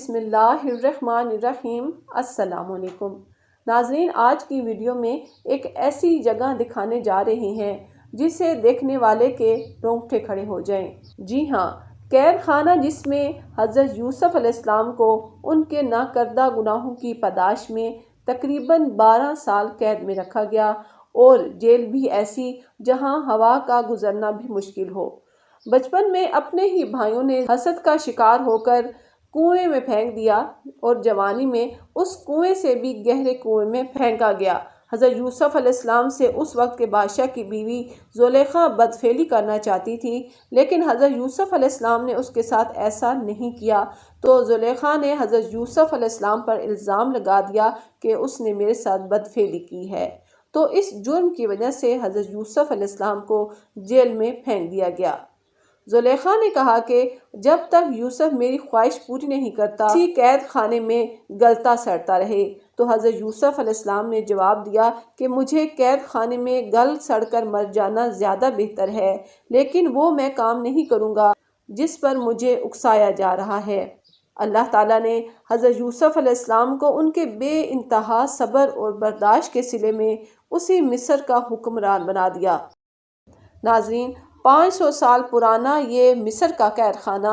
بسم اللہ الرحمن الرحیم۔ السلام علیکم ناظرین، آج کی ویڈیو میں ایک ایسی جگہ دکھانے جا رہے ہیں جسے دیکھنے والے کے رونگٹے کھڑے ہو جائیں۔ جی ہاں، قید خانہ، جس میں حضرت یوسف علیہ السلام کو ان کے ناکردہ گناہوں کی پاداش میں تقریباً 12 سال قید میں رکھا گیا، اور جیل بھی ایسی جہاں ہوا کا گزرنا بھی مشکل ہو۔ بچپن میں اپنے ہی بھائیوں نے حسد کا شکار ہو کر کنویں میں پھینک دیا، اور جوانی میں اس کنویں سے بھی گہرے کنویں میں پھینکا گیا۔ حضرت یوسف علیہ السلام سے اس وقت کے بادشاہ کی بیوی زلیخا بدفعلی کرنا چاہتی تھی، لیکن حضرت یوسف علیہ السلام نے اس کے ساتھ ایسا نہیں کیا، تو زلیخا نے حضرت یوسف علیہ السلام پر الزام لگا دیا کہ اس نے میرے ساتھ بدفعلی کی ہے، تو اس جرم کی وجہ سے حضرت یوسف علیہ السلام کو جیل میں پھینک دیا گیا۔ زلیخا نے کہا کہ جب تک یوسف میری خواہش پوری نہیں کرتا، اسی قید خانے میں گلتا سڑتا رہے۔ تو حضرت یوسف علیہ السلام نے جواب دیا کہ مجھے قید خانے میں گل سڑ کر مر جانا زیادہ بہتر ہے، لیکن وہ میں کام نہیں کروں گا جس پر مجھے اکسایا جا رہا ہے۔ اللہ تعالیٰ نے حضرت یوسف علیہ السلام کو ان کے بے انتہا صبر اور برداشت کے صلے میں اسی مصر کا حکمران بنا دیا۔ ناظرین، 500 سال پرانا یہ مصر کا قید خانہ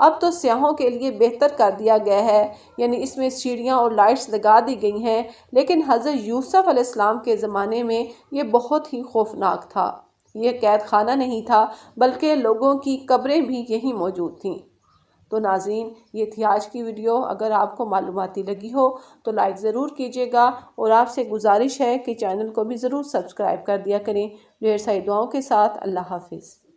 اب تو سیاحوں کے لیے بہتر کر دیا گیا ہے، یعنی اس میں سیڑھیاں اور لائٹس لگا دی گئی ہیں، لیکن حضرت یوسف علیہ السلام کے زمانے میں یہ بہت ہی خوفناک تھا۔ یہ قید خانہ نہیں تھا، بلکہ لوگوں کی قبریں بھی یہیں موجود تھیں۔ تو ناظرین، یہ تھی آج کی ویڈیو۔ اگر آپ کو معلوماتی لگی ہو تو لائک ضرور کیجیے گا، اور آپ سے گزارش ہے کہ چینل کو بھی ضرور سبسکرائب کر دیا کریں۔ ڈھیر ساری دعاؤں کے ساتھ اللہ حافظ۔